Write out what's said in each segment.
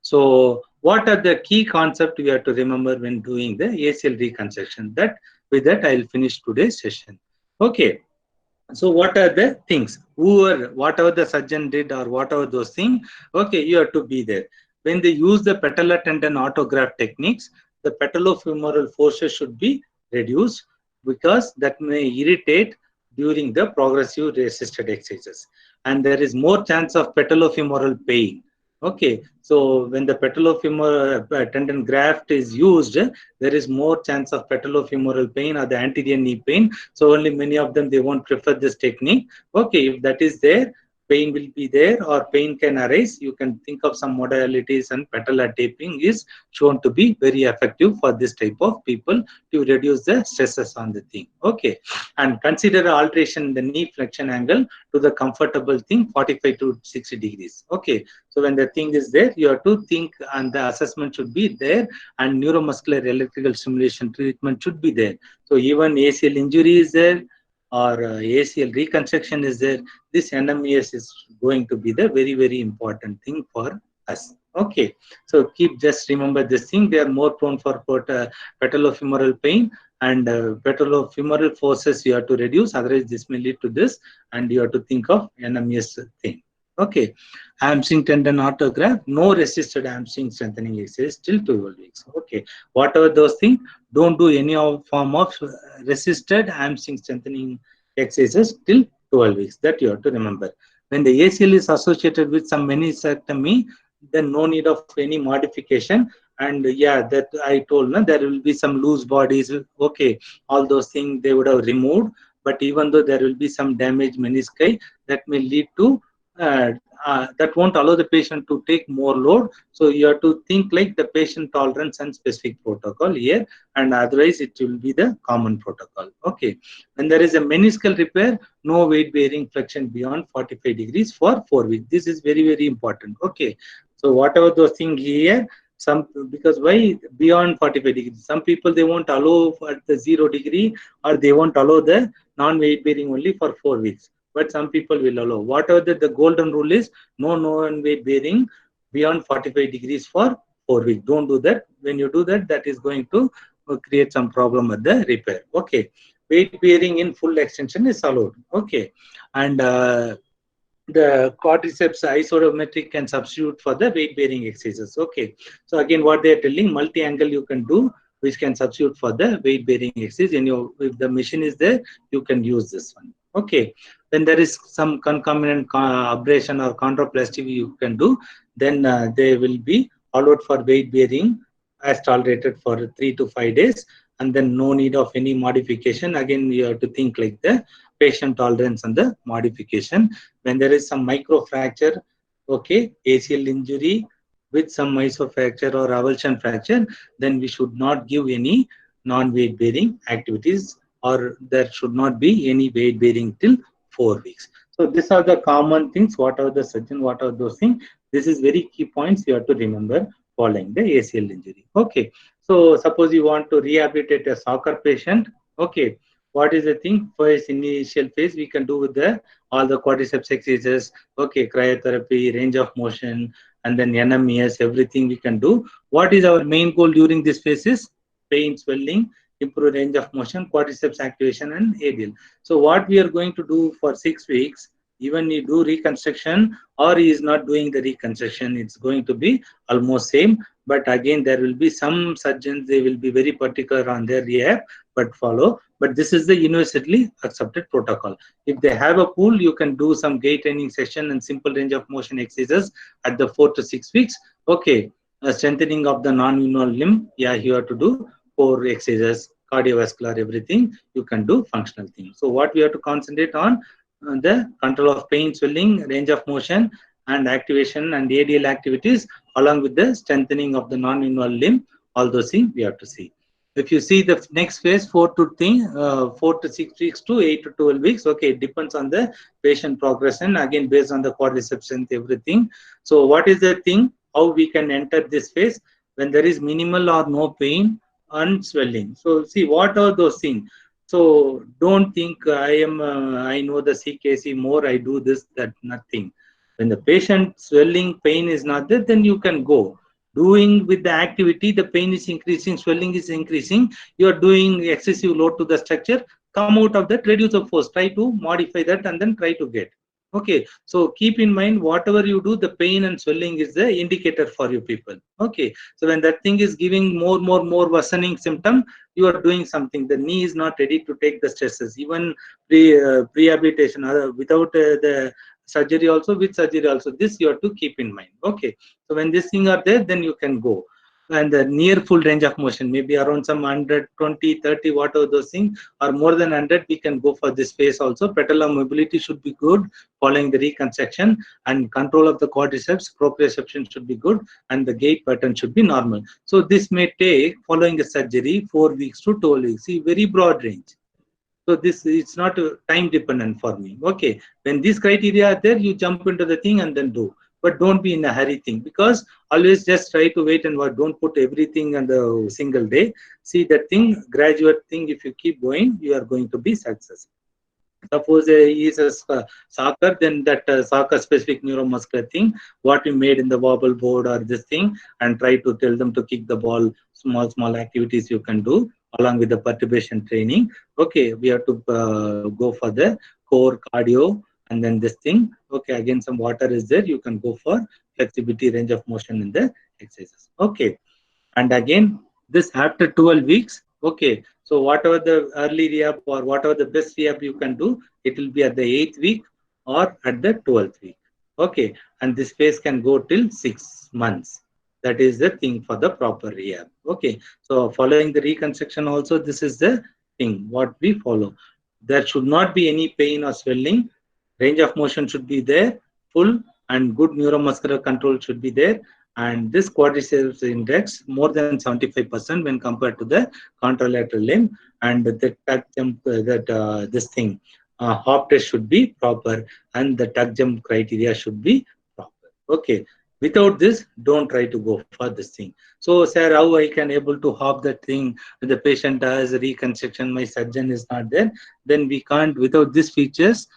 So what are the key concepts we have to remember when doing the ACL reconstruction? That with that I'll finish today's session. Okay. So what are the things? Whatever the surgeon did or whatever those things, okay, you have to be there. When they use the patellar tendon autograft techniques, the patellofemoral forces should be reduced because that may irritate during the progressive resisted exercises. And there is more chance of patellofemoral pain. Okay, so when the patellofemoral tendon graft is used, there is more chance of patellofemoral pain or the anterior knee pain. So only many of them, they won't prefer this technique. Okay, if that is there, pain will be there or pain can arise. You can think of some modalities, and patellar taping is shown to be very effective for this type of people to reduce the stresses on the thing. Okay, and consider alteration in the knee flexion angle to the comfortable thing 45 to 60 degrees. Okay, so when the thing is there, you have to think, and the assessment should be there, and neuromuscular electrical stimulation treatment should be there. So even ACL injury is there, or ACL reconstruction is there, this NMES is going to be the very, very important thing for us. Okay, so keep just remember this thing. They are more prone for patellofemoral pain, and patellofemoral forces you have to reduce. Otherwise, this may lead to this, and you have to think of NMES thing. Okay, hamstring tendon autograft, no resisted hamstring strengthening exercise till 12 weeks. Okay, whatever those things, don't do any form of resisted hamstring strengthening exercises till 12 weeks. That you have to remember. When the ACL is associated with some meniscectomy, then no need of any modification. And yeah, that I told, no, there will be some loose bodies. Okay, all those things they would have removed. But even though there will be some damaged menisci, that may lead to that won't allow the patient to take more load. So you have to think like the patient tolerance and specific protocol here, and otherwise it will be the common protocol. Okay, when there is a meniscal repair, no weight bearing flexion beyond 45 degrees for 4 weeks. This is very, very important. Okay, so whatever those things here, some, because why beyond 45 degrees, some people they won't allow at the 0 degree, or they won't allow the non-weight bearing only for 4 weeks, but some people will allow. Whatever the golden rule is, no non-weight bearing beyond 45 degrees for 4 weeks. Don't do that. When you do that, that is going to create some problem at the repair. Okay, weight bearing in full extension is allowed. Okay, and the quadriceps isometric can substitute for the weight bearing exercises. Okay, so again what they are telling, multi angle you can do, which can substitute for the weight bearing exercise. And if the machine is there, you can use this one. Okay, when there is some concomitant abrasion or chondroplasty you can do, then they will be allowed for weight bearing as tolerated for 3 to 5 days, and then no need of any modification. Again, you have to think like the patient tolerance and the modification. When there is some micro fracture, okay, ACL injury with some fracture or avulsion fracture, then we should not give any non-weight bearing activities, or there should not be any weight bearing till 4 weeks. So these are the common things. What are the surgeon? What are those things? This is very key points you have to remember following the ACL injury. Okay. So suppose you want to rehabilitate a soccer patient. Okay. What is the thing? First initial phase we can do with the all the quadriceps exercises. Okay, cryotherapy, range of motion, and then NMES, everything we can do. What is our main goal during this phase is pain, swelling, improve range of motion, quadriceps activation, and ADL. So what we are going to do for 6 weeks, even you do reconstruction or he is not doing the reconstruction, it's going to be almost same. But again, there will be some surgeons, they will be very particular on their rehab, but follow. But this is the universally accepted protocol. If they have a pool, you can do some gait training session and simple range of motion exercises at the 4 to 6 weeks. Okay, strengthening of the non-involved limb, yeah, you have to do 4 exercises, cardiovascular, everything, you can do functional things. So what we have to concentrate on, the control of pain, swelling, range of motion, and activation and ADL activities, along with the strengthening of the non-involved limb. All those things we have to see. If you see the next phase, 4 to 6 weeks to 8 to 12 weeks, okay, it depends on the patient progression, again based on the quadriceps strength, everything. So what is the thing, how we can enter this phase? When there is minimal or no pain and swelling. So see, what are those things? So don't think I know the CKC more, I do this, that, nothing. When the patient swelling pain is not there, then you can go. Doing with the activity, the pain is increasing, swelling is increasing, you are doing excessive load to the structure, come out of that, reduce the force, try to modify that and then try to get. Okay, so keep in mind, whatever you do, the pain and swelling is the indicator for you people. Okay, so when that thing is giving more worsening symptom, you are doing something. The knee is not ready to take the stresses, even rehabilitation, without the surgery also, with surgery also, this you have to keep in mind. Okay, so when these things are there, then you can go. And the near full range of motion, maybe around some 120, 30, whatever those things, or more than 100, we can go for this phase also. Patellar mobility should be good following the reconstruction, and control of the quadriceps, proprioception should be good, and the gait pattern should be normal. So this may take, following a surgery, 4 weeks to 12 weeks. See, very broad range. So this, it's not time dependent for me. Okay, when these criteria are there, you jump into the thing and then do. But don't be in a hurry thing, because always just try to wait and what. Don't put everything on the single day. See that thing, graduate thing. If you keep going, you are going to be successful. Suppose he is a soccer, then that soccer specific neuromuscular thing, what we made in the wobble board or this thing, and try to tell them to kick the ball, small activities you can do along with the perturbation training. Okay, we have to go for the core cardio, and then this thing. Okay, again some water is there, you can go for flexibility, range of motion in the exercises. Okay, and again this after 12 weeks. Okay, so whatever the early rehab or whatever the best rehab you can do, it will be at the 8th week or at the 12th week. Okay, and this phase can go till 6 months. That is the thing for the proper rehab. Okay, so following the reconstruction also, this is the thing what we follow. There should not be any pain or swelling, range of motion should be there full, and good neuromuscular control should be there, and this quadriceps index more than 75% when compared to the contralateral limb, and the tuck jump, this thing, hop test should be proper, and the tuck jump criteria should be proper. Okay, without this, don't try to go for this thing. So sir, how I can able to hop that thing when the patient has reconstruction, my surgeon is not there? Then we can't without these features,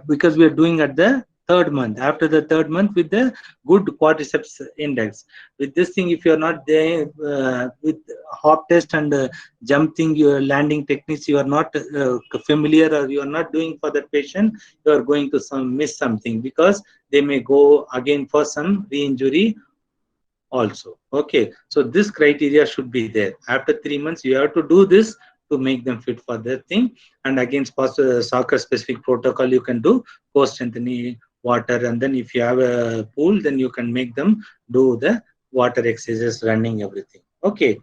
because we are doing at the 3rd month. After the 3rd month, with the good quadriceps index, with this thing, if you are not there with hop test and jump thing, your landing techniques, you are not familiar, or you are not doing for that patient, you are going to miss something, because they may go again for some re-injury also. Okay, so this criteria should be there. After 3 months, you have to do this to make them fit for that thing. And again, soccer specific protocol you can do, post strengthening water, and then if you have a pool, then you can make them do the water exercises, running, everything. Okay,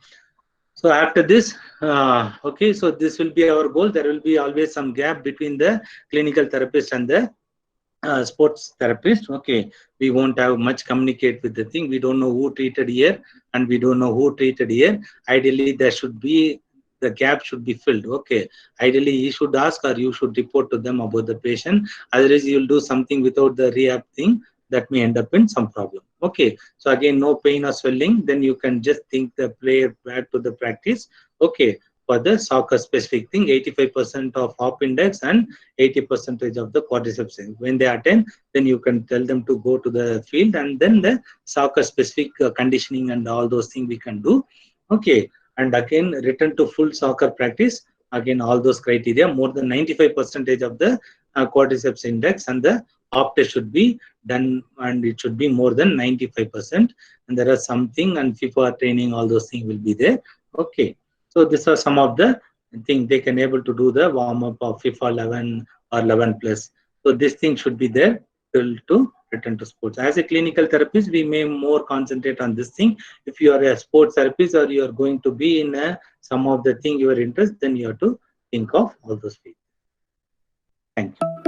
so after this, okay, so this will be our goal. There will be always some gap between the clinical therapist and the sports therapist. Okay, we won't have much communicate with the thing. We don't know who treated here, and we don't know who treated here. Ideally, there should be, the gap should be filled. Okay, ideally he should ask, or you should report to them about the patient. Otherwise you'll do something without the rehab thing, that may end up in some problem. Okay, so again, no pain or swelling, then you can just think the player back to the practice. Okay, for the soccer specific thing, 85% of hop index and 80% of the quadriceps. When they attend, then you can tell them to go to the field, and then the soccer specific conditioning and all those things we can do. Okay, and again return to full soccer practice. Again, all those criteria, more than 95% of the quadriceps index and the hop test should be done, and it should be more than 95%. And there are something, and FIFA training, all those things will be there. Okay, so these are some of the things they can able to do the warm up of FIFA 11 or 11 plus. So this thing should be there till to return to sports. As a clinical therapist, we may more concentrate on this thing. If you are a sports therapist, or you are going to be in some of the thing you are interested, then you have to think of all those things. Thank you.